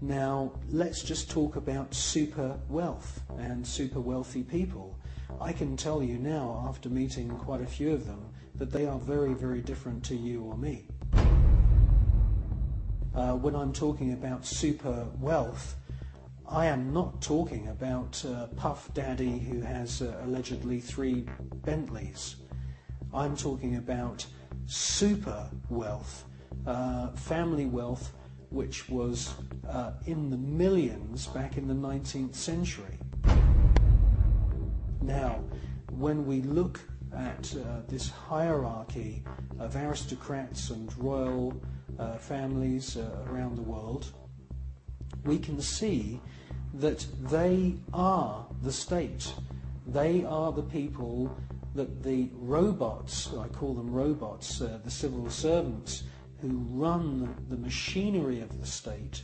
Now, let's just talk about super wealth and super wealthy people. I can tell you now, after meeting quite a few of them, that they are very, very different to you or me. When I'm talking about super wealth, I am not talking about Puff Daddy who has allegedly 3 Bentleys. I'm talking about super wealth, family wealth, which was in the millions back in the 19th century. Now, when we look at this hierarchy of aristocrats and royal families around the world, we can see that they are the state. They are the people that the robots, I call them robots, the civil servants who run the machinery of the state.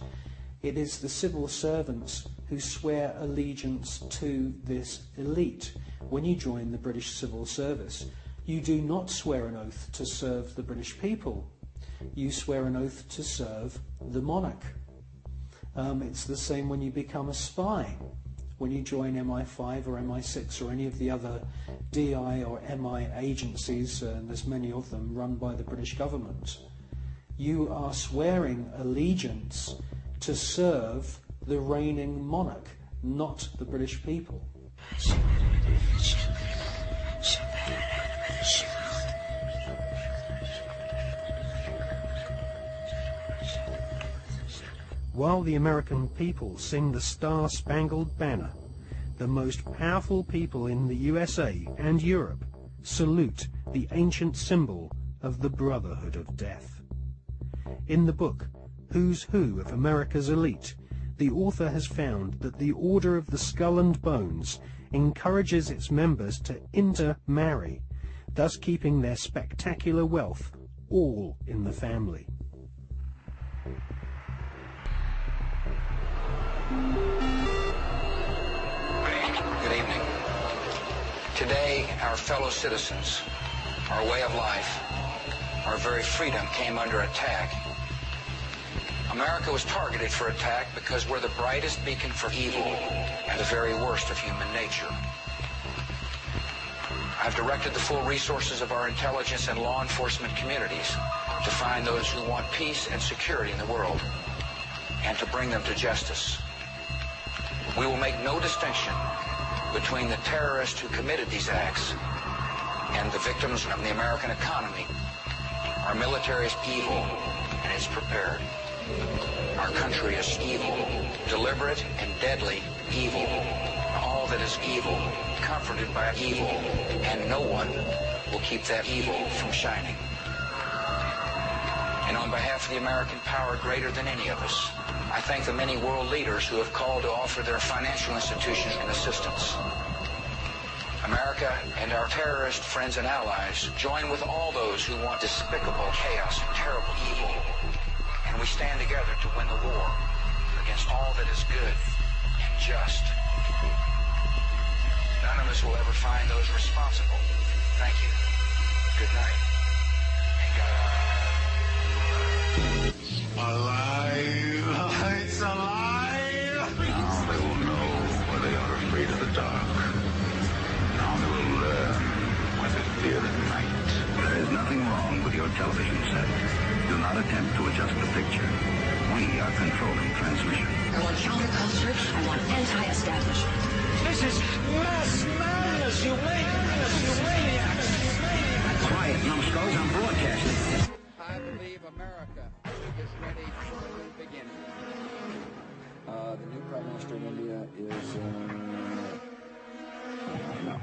It is the civil servants who swear allegiance to this elite. When you join the British Civil Service, you do not swear an oath to serve the British people. You swear an oath to serve the monarch. It's the same when you become a spy. When you join MI5 or MI6 or any of the other DI or MI agencies, and there's many of them run by the British government, you are swearing allegiance to serve the reigning monarch, not the British people. While the American people sing the Star-Spangled Banner, the most powerful people in the USA and Europe salute the ancient symbol of the Brotherhood of Death. In the book, Who's Who of America's Elite, the author has found that the Order of the Skull and Bones encourages its members to intermarry, thus keeping their spectacular wealth all in the family. Good evening. Today, our fellow citizens, our way of life, our very freedom came under attack. America was targeted for attack because we're the brightest beacon for evil and the very worst of human nature. I've directed the full resources of our intelligence and law enforcement communities to find those who want peace and security in the world and to bring them to justice. We will make no distinction between the terrorists who committed these acts and the victims of the American economy. Our military is evil, and it's prepared. Our country is evil, deliberate and deadly evil. All that is evil, comforted by evil, and no one will keep that evil from shining. And on behalf of the American power greater than any of us, I thank the many world leaders who have called to offer their financial institutions and assistance. America and our terrorist friends and allies join with all those who want despicable chaos and terrible evil. And we stand together to win the war against all that is good and just. None of us will ever find those responsible. Thank you. Good night. And God. Alive! It's alive! Now they will know why they are afraid of the dark. Now they will learn why they fear the night. There is nothing wrong with your television set. Do not attempt to adjust the picture. We are controlling transmission. I want counterculture. I want anti-establishment. This is mass madness, you maniacs! Quiet, numbskulls, I'm broadcasting. I believe America is ready for a new beginning. The new Prime Minister of India is... no.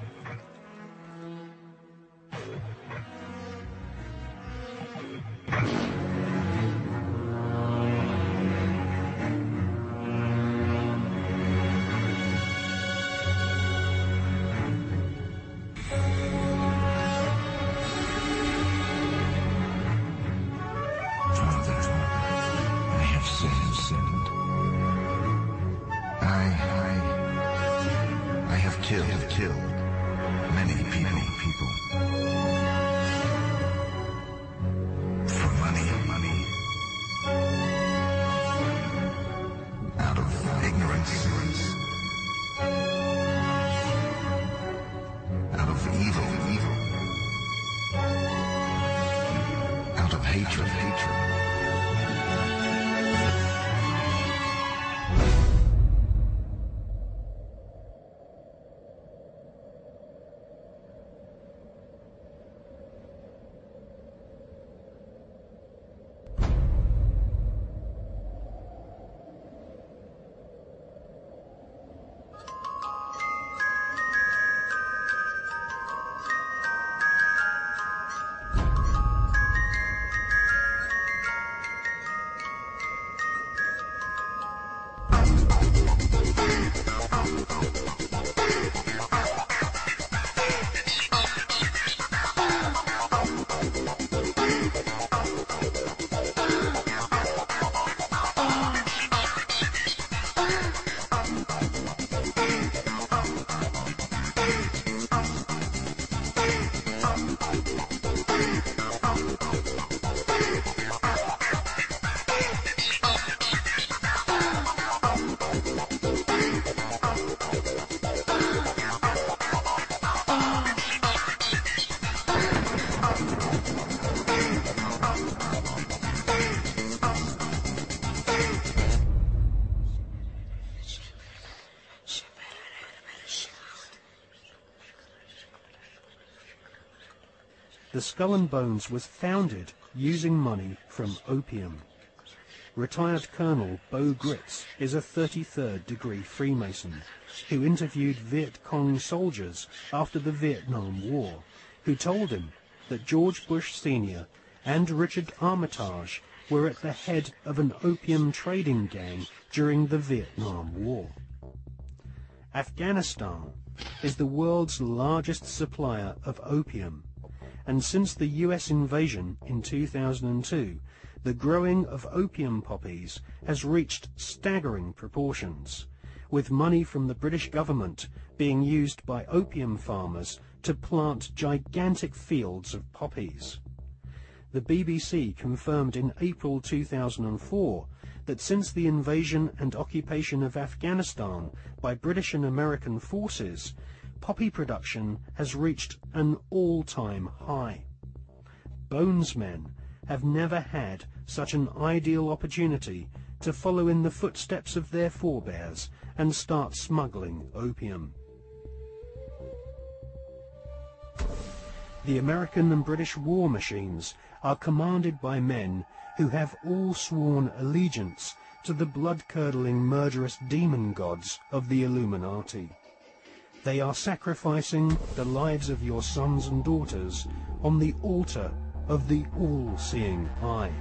Killed many people. For money. ignorance, out of evil, out of hatred. The Skull and Bones was founded using money from opium. Retired Colonel Beau Gritz is a 33rd degree Freemason who interviewed Viet Cong soldiers after the Vietnam War, who told him that George Bush Sr. and Richard Armitage were at the head of an opium trading gang during the Vietnam War. Afghanistan is the world's largest supplier of opium, and since the US invasion in 2002, the growing of opium poppies has reached staggering proportions, with money from the British government being used by opium farmers to plant gigantic fields of poppies. The BBC confirmed in April 2004 that since the invasion and occupation of Afghanistan by British and American forces, poppy production has reached an all-time high. Bonesmen have never had such an ideal opportunity to follow in the footsteps of their forebears and start smuggling opium. The American and British war machines are commanded by men who have all sworn allegiance to the blood-curdling murderous demon gods of the Illuminati. They are sacrificing the lives of your sons and daughters on the altar of the all-seeing eye.